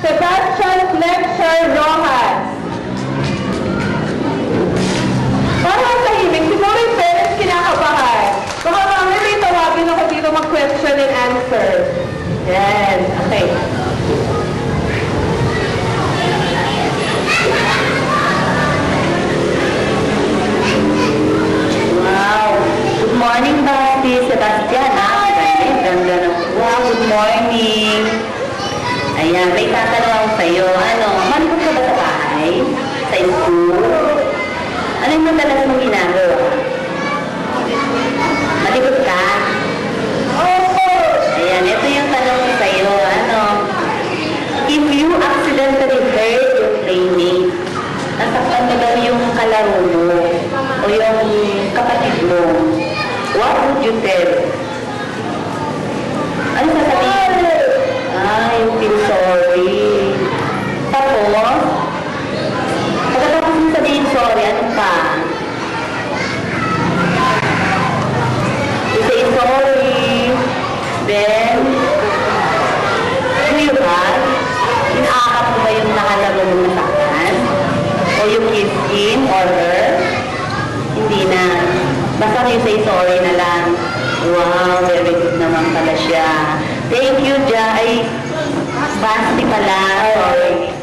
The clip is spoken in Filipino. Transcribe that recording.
Sebastian Fletcher Rojas. Parang tahimik. Siguro yung parents kinakabahan. Baka mamaya may tawagin ako dito mag-question and answer. Yan. Okay. Wow. Good morning, Basti. Sebastian, ha? Ganda ng... Wow, good morning. Ayan, may tatanong ako sa'yo. Ano, malikot ka ba sa bahay? Sa school? Ano yung madalas mong ginagawa? Malikot ka? Ayan, ito yung tanong ko sa'yo. Ano, if you accidentally hurt your playmate, nasaktan mo daw yung kalaro mo o yung kapatid mo, what would you tell? Ano sasabihin? Ay, feel sorry. Tapos, pagkatapos mo sabihin sorry, ano pa? You say sorry, then, do you hug? Inaakap mo ba yung nakalaro mo nasaktan? O yung kiss him or her? Hindi na. Basta you say sorry na lang. Wow, very good naman pala siya. Thank you, Jai. Basti pala. Sorry.